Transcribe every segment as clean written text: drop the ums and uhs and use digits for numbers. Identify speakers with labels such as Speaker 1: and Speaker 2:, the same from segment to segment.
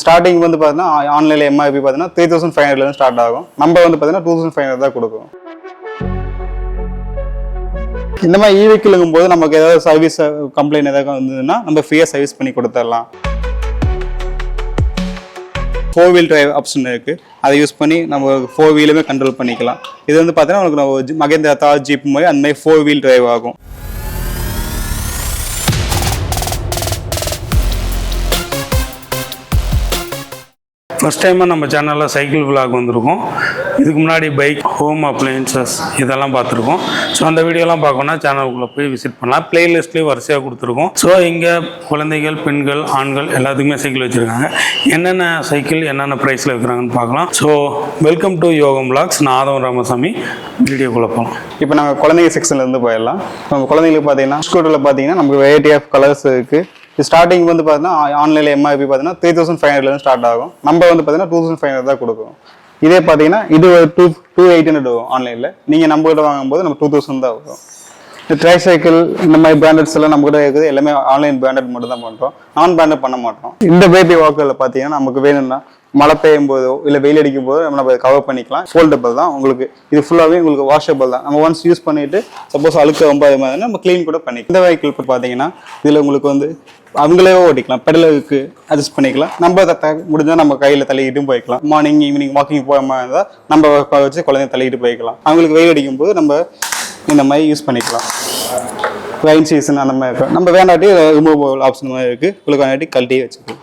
Speaker 1: Starting வந்து பார்த்தீங்கன்னா ஆன்லைனில் எம்ஐபி பார்த்தீங்கன்னா 3500 ஸ்டார்ட் ஆகும். நம்ம வந்து பார்த்தீங்கன்னா 2500 தான் கொடுக்கும். இந்த மாதிரி ஈவிக்கிலுங்கும் போது நமக்கு ஏதாவது சர்வீஸ் கம்ப்ளைண்ட் ஏதாவது வந்ததுன்னா நம்ம ஃப்ரீயாக சர்வீஸ் பண்ணி கொடுத்துடலாம். 4 வீல் டிரைவ் ஆப்ஷன் இருக்குது. அதை யூஸ் பண்ணி நம்ம 4 வீலுமே கண்ட்ரோல் பண்ணிக்கலாம். இது வந்து பார்த்தீங்கன்னா உங்களுக்கு மகேந்திரா தார் ஜீப் மாதிரி அந்த மாதிரி 4 வீல் டிரைவ் ஆகும்.
Speaker 2: ஃபஸ்ட் டைமாக நம்ம சேனலில் சைக்கிள் விலாக் வந்திருக்கோம். இதுக்கு முன்னாடி பைக், ஹோம் அப்ளையன்சஸ் இதெல்லாம் பார்த்துருக்கோம். ஸோ அந்த வீடியோலாம் பார்க்கணுன்னா சேனலுக்குள்ளே போய் விசிட் பண்ணலாம். பிளேலிஸ்ட்லேயே வரிசையாக கொடுத்துருக்கோம். ஸோ இங்கே குழந்தைகள், பெண்கள், ஆண்கள் எல்லாத்துக்குமே சைக்கிள் வச்சுருக்காங்க. என்னென்ன சைக்கிள் என்னென்ன ப்ரைஸில் இருக்கிறாங்கன்னு பார்க்கலாம். ஸோ வெல்கம் டு யோகம் விலாக்ஸ். நான் ஆதவன் ராமசாமி. வீடியோக்குள்ளே போகலாம்.
Speaker 1: இப்போ நாங்கள் குழந்தைங்க செக்ஷன்லேருந்து போயிடலாம். நம்ம குழந்தைங்களுக்கு பார்த்தீங்கன்னா ஸ்கூட்டரில் பார்த்தீங்கன்னா நமக்கு வெரைட்டி ஆஃப் கலர்ஸ் இருக்குது. ஸ்டார்டிங் வந்து பார்த்தீங்கன்னா ஆன்லைனில் எம்ஐபி பார்த்தீங்கன்னா 3500 ஸ்டார்ட் ஆகும். நம்ம வந்து பார்த்தீங்கன்னா 2500 தான் கொடுக்கும். இதே பார்த்தீங்கன்னா இது ஒரு 2800 வரும் ஆன்லைனில். நீங்கள் நம்ம கிட்ட வாங்கும்போது நம்ம 2000 தான் வரும். இந்த ட்ரை சைக்கிள் இந்த மாதிரி பிராண்டட்ஸ் எல்லாம் நம்ம கிட்ட இருக்குது. எல்லாமே ஆன்லைன் பிராண்டட் மட்டும் தான் பண்ணுறோம். நான் பிராண்டட் பண்ண மாட்டோம். இந்த பேபி வாக்கரில் பார்த்தீங்கன்னா நமக்கு வேணும்னா மழை பெய்யும் போதோ இல்லை வெயில் அடிக்கும் போதோ நம்ம கவர் பண்ணிக்கலாம். ஃபோல்டபிள் தான். உங்களுக்கு இது ஃபுல்லாகவே உங்களுக்கு வாஷபிள் தான். நம்ம ஒன்ஸ் யூஸ் பண்ணிட்டு சப்போஸ் அழுக்க ரொம்ப அது மாதிரி நம்ம க்ளீன் கூட பண்ணிக்கலாம். இந்த வெஹிக்கிள் இப்போ பார்த்தீங்கன்னா இதில் உங்களுக்கு வந்து அவங்களே ஓட்டிக்கலாம். பெடலுக்கு அட்ஜஸ்ட் பண்ணிக்கலாம். நம்ம முடிஞ்சால் நம்ம கையில் தள்ளிக்கிட்டும் போய்க்கலாம். மார்னிங் ஈவினிங் வாக்கிங் போகாம இருந்தால் நம்ம வச்சு குழந்தைய தள்ளிக்கிட்டு போய்க்கலாம். அவங்களுக்கு வெயில் அடிக்கும் போது நம்ம இந்த மாதிரி யூஸ் பண்ணிக்கலாம். ரெயின் சீசன் அந்த மாதிரி இருக்கும். நம்ம வேண்டாட்டி ரிமூவபிள் ஆப்ஷன் மாதிரி இருக்குது. உங்களுக்கு வேண்டாட்டி கழட்டி வச்சுக்கலாம்.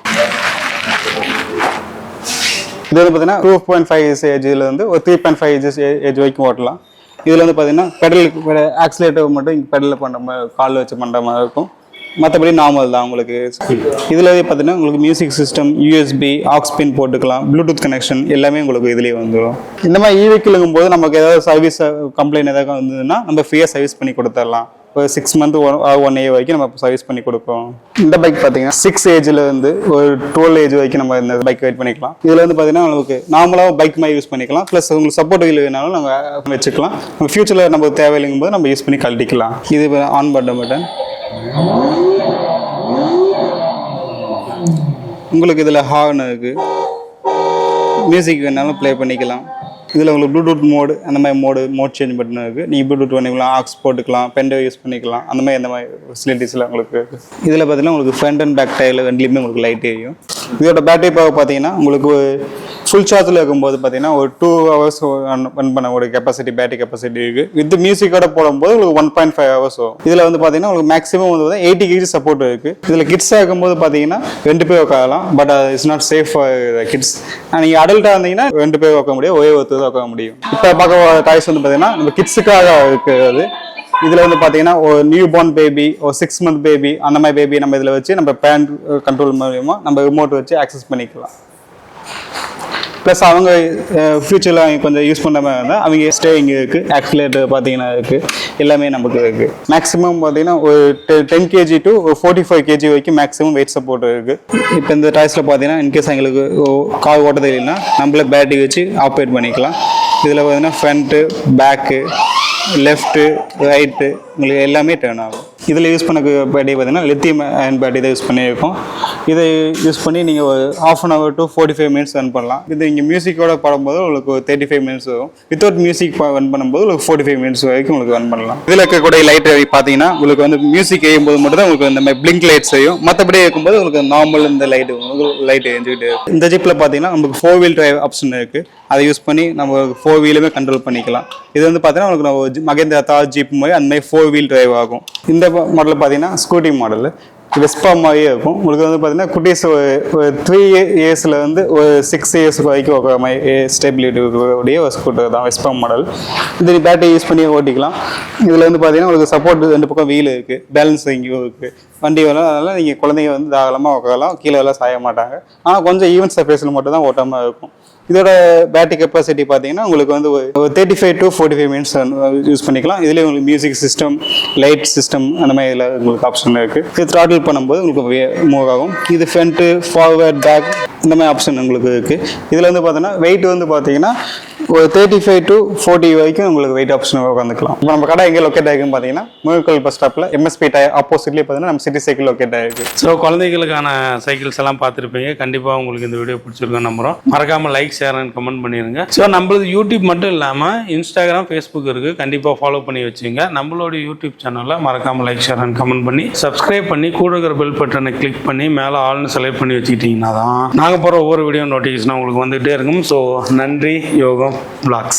Speaker 1: இது வந்து பார்த்தீங்கன்னா 2.5 ஏஜில் வந்து ஒரு 3.5 ஏஜ் வரைக்கும் ஓட்டலாம். இதில் வந்து பார்த்தீங்கன்னா பெடலுக்கு ஆக்சிலேட்டர் மட்டும் இங்கே பெடலில் பண்ணுற மாதிரி கால் வச்சு பண்ணுற மாதிரி இருக்கும். மற்றபடி நார்மல் தான் உங்களுக்கு. இதில் பார்த்தீங்கன்னா உங்களுக்கு மியூசிக் சிஸ்டம், யூஎஸ்பி, ஆக்ஸ் பின் போட்டுக்கலாம். ப்ளூடூத் கனெக்ஷன் எல்லாமே உங்களுக்கு இதுலேயே வந்துடும். இந்த மாதிரி ஈவிக்கிலுங்கும் போது நமக்கு ஏதாவது சர்வீஸ் கம்ப்ளைண்ட் ஏதாவது வந்ததுன்னா நம்ம ஃப்ரீயாக சர்வீஸ் பண்ணி கொடுத்துடலாம். ஒரு 6 மந்த் 1 இயர் வரைக்கும் நம்ம சர்வீஸ் பண்ணி கொடுப்போம். இந்த பைக் பார்த்தீங்கன்னா 6 ஏஜில் இருந்து ஒரு 12 ஏஜ் வரைக்கும் நம்ம இந்த பைக் வெயிட் பண்ணிக்கலாம். இதில் வந்து பார்த்தீங்கன்னா உங்களுக்கு நார்மலாக பைக் மாதிரி யூஸ் பண்ணிக்கலாம். ப்ளஸ் உங்களுக்கு சப்போர்ட் வீல் வேணாலும் நம்ம வச்சுக்கலாம். நம்ம ஃபியூச்சரில் நமக்கு தேவையில்லைங்கும் போது நம்ம யூஸ் பண்ணி கழட்டிக்கலாம். இது ஆன் பட்டன். உங்களுக்கு இதில் ஹார்ன் இருக்குது. மியூசிக் வேணாலும் ப்ளே பண்ணிக்கலாம். இதில் உங்களுக்கு ப்ளூடூத் மோடு அந்த மாதிரி மோட் சேஞ்ச் பட்டன் இருக்குது. நீங்கள் ப்ளூடூத் பண்ணிக்கலாம், ஆக்ஸ் போட்டுக்கலாம், பென்ட்ரைவ் யூஸ் பண்ணிக்கலாம். அந்த மாதிரி ஃபெசிலிட்டிஸ்லாம் உங்களுக்கு இருக்குது. இதில் பார்த்தீங்கன்னா உங்களுக்கு ஃப்ரண்ட் அண்ட் பேக் டயரில் ரெண்டுலேயுமே உங்களுக்கு லைட் எரியும். இதோட பேட்டரி பவர் பார்த்தீங்கன்னா உங்களுக்கு ஃபுல் சார்ஜில் இருக்கும்போது பார்த்தீங்கன்னா ஒரு 2 hours ரன் பண்ண ஒரு பேட்டரி கெப்பாசிட்டி இருக்குது. வித் மியூசிக்கோட போடும்போது உங்களுக்கு 1.5 hours வரும். இதில் வந்து பார்த்தீங்கன்னா உங்களுக்கு மேக்ஸிமம் வந்து 80 kg சப்போர்ட் இருக்குது. இதில் கிட்ஸாக இருக்கும்போது பார்த்தீங்கன்னா 2 பேர் உட்காரலாம். But it's not safe for kids. நீங்கள் அடல்ட்டாக இருந்தீங்கன்னா 2 பேர் உட்கார முடியும், ஒரே ஒருத்தர் உட்கார முடியும். இப்போ பார்க்க டாய்ஸ் வந்து பார்த்தீங்கன்னா நம்ம கிட்ஸுக்காக இருக்கிறது. இதில் வந்து பார்த்தீங்கன்னா ஒரு நியூ பார்ன் பேபி, ஒரு 6 month பேபி, அந்த மாதிரி பேபி நம்ம இதில் வச்சு நம்ம பேன் கண்ட்ரோல் மூலியமாக நம்ம ரிமோட் வச்சு ஆக்சஸ் பண்ணிக்கலாம். ப்ளஸ் அவங்க ஃபியூச்சரில் அவங்க கொஞ்சம் யூஸ் பண்ணுற மாதிரி இருந்தால் அவங்க ஸ்டேயிங் இருக்குது, ஆக்சிலேட்டர் பார்த்தீங்கன்னா இருக்குது, எல்லாமே நமக்கு இருக்குது. மேக்ஸிமம் பார்த்தீங்கன்னா ஒரு 10 kg to 45 kg வரைக்கும் மேக்ஸிமம் வெயிட் சப்போர்ட் இருக்குது. இப்போ இந்த டாய்ஸில் பார்த்தீங்கன்னா இன்கேஸ் எங்களுக்கு கார் ஓட்ட தெரியலன்னா நம்மளே பேட்டரி வச்சு ஆப்ரேட் பண்ணிக்கலாம். இதில் பார்த்தீங்கன்னா ஃப்ரண்ட்டு, பேக்கு, லெஃப்ட்டு, ரைட்டு உங்களுக்கு எல்லாமே டர்ன் ஆகும். இதில் யூஸ் பண்ண பேட்டரி பார்த்தீங்கன்னா லித்தியம் அயன் பேட்டரி தான் யூஸ் பண்ணியிருக்கோம். இதை யூஸ் பண்ணி நீங்கள் ஒரு 1/2 hour to 45 minutes ரன் பண்ணலாம். இது இங்கே மியூசிக்கோட பாடும்போது உங்களுக்கு 35 minutes வரும். வித்தவுட் மியூசிக் ரன் பண்ணும்போது உங்களுக்கு 45 minutes வரைக்கும் உங்களுக்கு ரன் பண்ணலாம். இதில் இருக்கக்கூடிய லைட் பார்த்தீங்கன்னா உங்களுக்கு வந்து மியூசிக் எய்யும் போது மட்டும் தான் உங்களுக்கு இந்த மாதிரி பிளிங்க் லைட்ஸ் செய்யும். மற்றபடி இருக்கும்போது உங்களுக்கு நார்மல் இந்த லைட்டு லைட் எரிஞ்சுக்கிட்டு. இந்த ஜிப்பில் பார்த்தீங்கன்னா நமக்கு 4 வீல் டிரைவ் ஆப்ஷன் இருக்குது. அதை யூஸ் பண்ணி நம்ம 4 வீலுமே கண்ட்ரோல் பண்ணிக்கலாம். இது வந்து பார்த்தீங்கன்னா உங்களுக்கு மகேந்திரா தார் ஜீப் மாதிரி அந்த மாதிரி 4 வீல் டிரைவ் ஆகும். இந்த மாடல் பார்த்தீங்கன்னா ஸ்கூட்டி மாடல் வெஸ்பா மாதிரியே இருக்கும். உங்களுக்கு வந்து பார்த்தீங்கன்னா குட்டீஸ் ஒரு 3 yearsல வந்து ஒரு 6 years வரைக்கும் ஒரு மாதிரி ஸ்டெபிலிட்டி உடைய ஒரு ஸ்கூட்டர் தான் வெஸ்பா மாடல். இது பேட்டரி யூஸ் பண்ணி ஓட்டிக்கலாம். இதில் வந்து பார்த்தீங்கன்னா உங்களுக்கு சப்போர்ட் 2 பக்கம் வீல் இருக்குது, பேலன்ஸிங்கும் இருக்குது. வண்டி வரலாம். அதனால் நீங்கள் குழந்தைங்க வந்து தாராளமாக உட்காரலாம், கீழே எல்லாம் சாய மாட்டாங்க. ஆனால் கொஞ்சம் ஈவென்ட் சர்ஃபேஸில் மட்டும் தான் ஓட்டாமல் இருக்கும். இதோட பேட்டரி கெப்பாசிட்டி பார்த்தீங்கன்னா உங்களுக்கு வந்து ஒரு 35 to 45 minutes யூஸ் பண்ணிக்கலாம். இதுலேயே உங்களுக்கு மியூசிக் சிஸ்டம், லைட் சிஸ்டம் அந்த மாதிரி இதில் உங்களுக்கு ஆப்ஷன் இருக்குது. இது த்ராட்டில் பண்ணும்போது உங்களுக்கு மூவ் ஆகும். இது ஃப்ரண்ட்டு, ஃபார்வர்ட், பேக் இந்த மாதிரி ஆப்ஷன் உங்களுக்கு இருக்குது. இதில் வந்து பார்த்தீங்கன்னா வெயிட் வந்து பார்த்தீங்கன்னா ஒரு 35 to 40 வரைக்கும் உங்களுக்கு வெயிட் ஆப்ஷன் உட்காந்துக்கலாம். இப்போ நம்ம கடை எங்கே லொக்கேட் ஆகிருக்குன்னு பார்த்தீங்கன்னா முகக்கல் பஸ் ஸ்டாப்பில் MSP டயர் ஆப்போசிட்லேயே பார்த்தீங்கன்னா நம்ம சிட்டி சைக்கிள் லொக்கேட் ஆகிருக்கு.
Speaker 2: ஸோ குழந்தைகளுக்கான சைக்கிள்ஸ் எல்லாம் பார்த்துருப்பீங்க. கண்டிப்பாக உங்களுக்கு இந்த வீடியோ பிடிச்சிருக்கோம் நம்புறோம். மறக்காமல் லைக் ஷேர் அண்ட் கமெண்ட் பண்ணிடுங்க. ஸோ நம்மளது யூடியூப் மட்டும் இல்லாமல் இன்ஸ்டாகிராம் ஃபேஸ்புக் இருக்குது. கண்டிப்பாக ஃபாலோ பண்ணி வச்சுங்க. நம்மளோட யூடியூப் சேனலில் மறக்காமல் லைக் ஷேர் அண்ட் கமெண்ட் பண்ணி சப்ஸ்கிரைப் பண்ணி கூட இருக்கிற பெல் பட்டனை கிளிக் பண்ணி மேலே ஆல்னு செலக்ட் பண்ணி வச்சுக்கிட்டிங்கன்னா தான் நாங்கள் போகிற ஒவ்வொரு வீடியோ நோட்டிஃபிகேஷன் உங்களுக்கு வந்துகிட்டே இருக்கும். ஸோ நன்றி யோகம் vlogs.